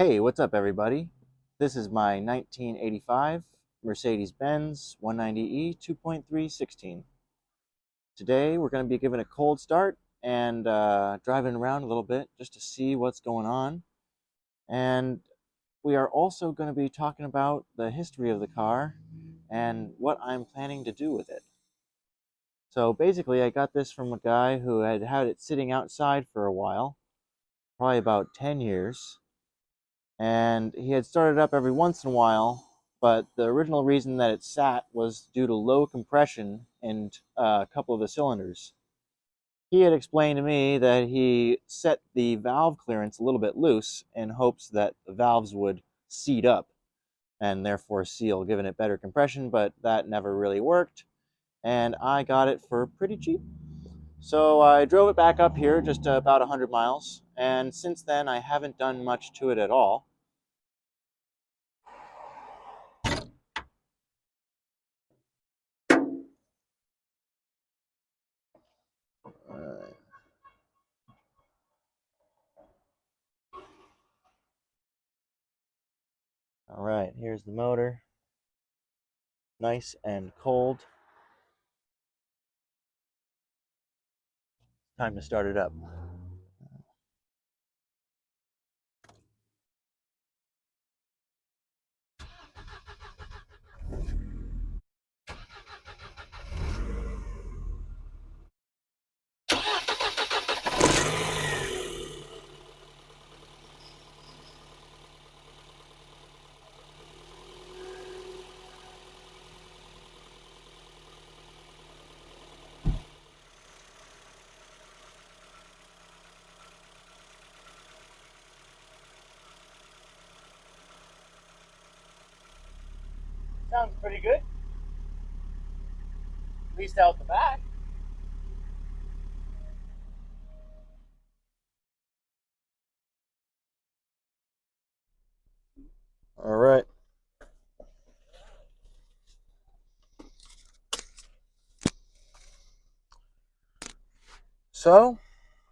Hey, what's up, everybody? This is my 1985 Mercedes-Benz 190e 2.3 Today, we're going to be giving a cold start and driving around a little bit just to see what's going on. And we are also going to be talking about the history of the car and what I'm planning to do with it. So basically, I got this from a guy who had had it sitting outside for a while, probably about 10 years. And he had started up every once in a while, but the original reason that it sat was due to low compression in a couple of the cylinders. He had explained to me that he set the valve clearance a little bit loose in hopes that the valves would seat up and therefore seal, giving it better compression, but that never really worked, and I got it for pretty cheap. So I drove it back up here just about 100 miles, and since then I haven't done much to it at all. Uh, All right, here's the motor, nice and cold. Time to start it up. Sounds pretty good, at least out the back. All right. So,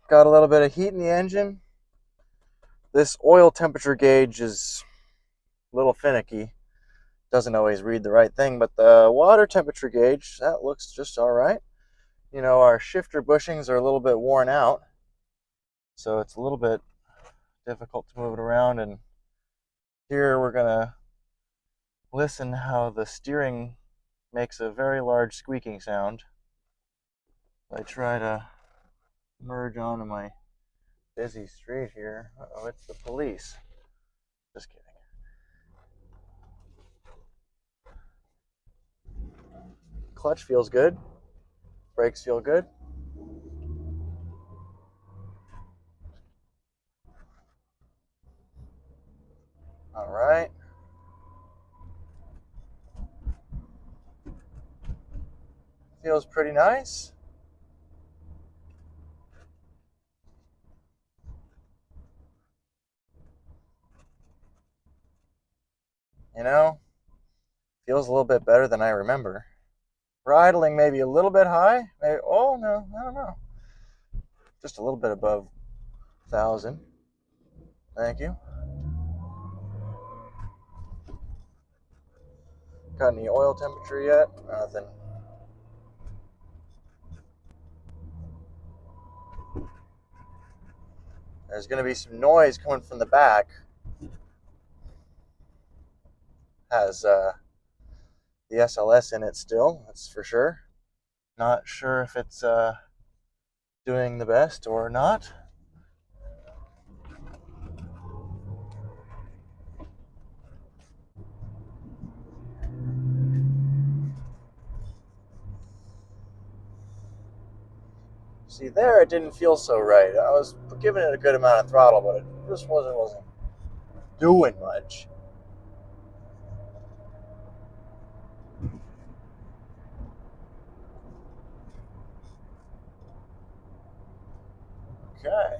got a little bit of heat in the engine. This oil temperature gauge is a little finicky. Doesn't always read the right thing, but the water temperature gauge, that looks just all right. You know, our shifter bushings are a little bit worn out, so it's a little bit difficult to move it around. And here we're gonna listen how the steering makes a very large squeaking sound. I try to merge onto my busy street here. Uh-oh, it's the police. Just kidding. Clutch feels good. Brakes feel good. All right. Feels pretty nice. You know, feels a little bit better than I remember. Idling maybe a little bit high. Maybe, oh, no, I don't know. Just a little bit above 1,000. Thank you. Got any oil temperature yet? Nothing. There's going to be some noise coming from the back. Has the SLS in it still, that's for sure. Not sure if it's doing the best or not. See, there it didn't feel so right. I was giving it a good amount of throttle, but it just wasn't doing much. Okay.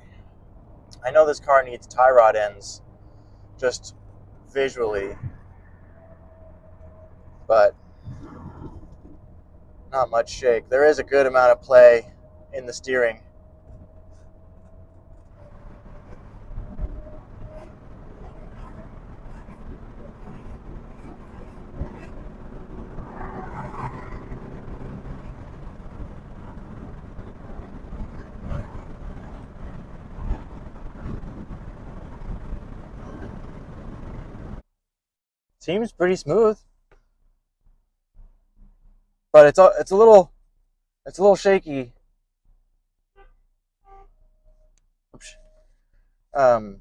I know this car needs tie rod ends, just visually, but not much shake. There is a good amount of play in the steering. Seems pretty smooth, but it's a little shaky. Oops. Um,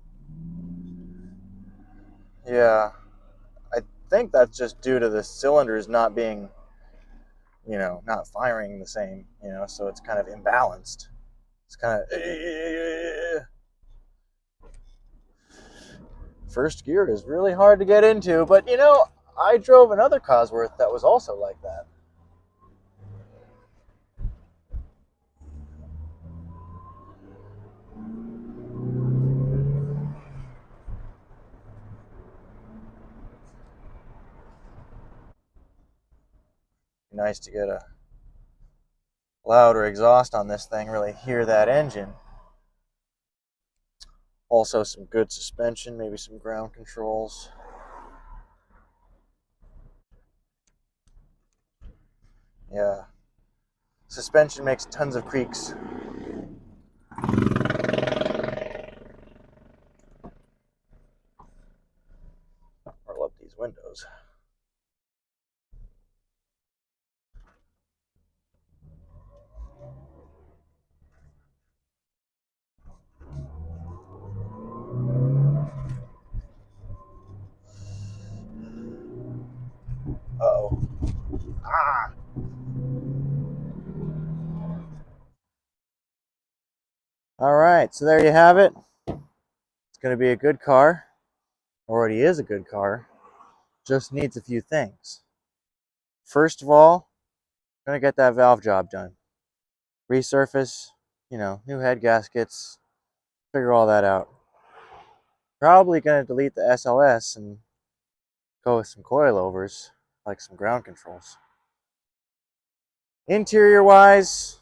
yeah, I think that's just due to the cylinders not being, not firing the same, so it's kind of imbalanced. It's kind of first gear is really hard to get into, but I drove another Cosworth that was also like that. Nice to get a louder exhaust on this thing, really hear that engine. Also some good suspension, maybe some ground controls. Yeah. Suspension makes tons of creaks. I love these windows. Uh-oh. Ah! All right, so there you have it. It's going to be a good car. Already is a good car. Just needs a few things. First of all, I'm going to get that valve job done. Resurface, new head gaskets, figure all that out. Probably going to delete the SLS and go with some coilovers, like some ground controls. Interior wise,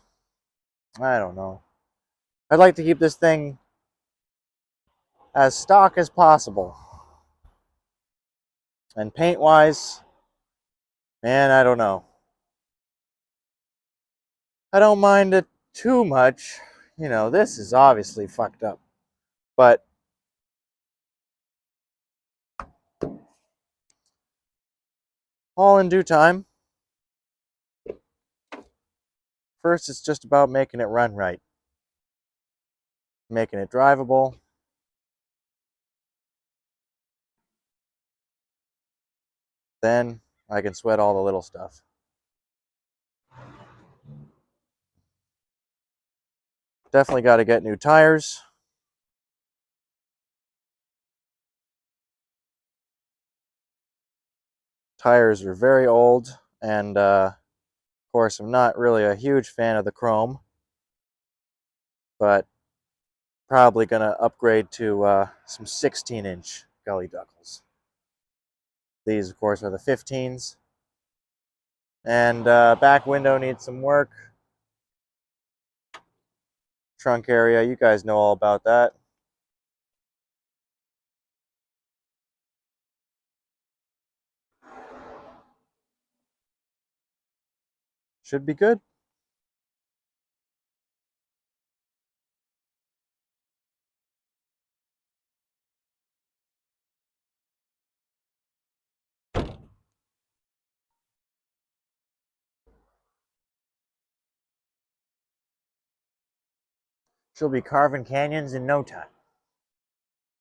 I don't know. I'd like to keep this thing as stock as possible. And paint wise, man, I don't know. I don't mind it too much. This is obviously fucked up. But all in due time. First, it's just about making it run right. Making it drivable. Then I can sweat all the little stuff. Definitely got to get new tires. Tires are very old, and of course, I'm not really a huge fan of the chrome, but probably going to upgrade to some 16-inch gully duckles. These, of course, are the 15s. And back window needs some work. Trunk area, you guys know all about that. Should be good. She'll be carving canyons in no time.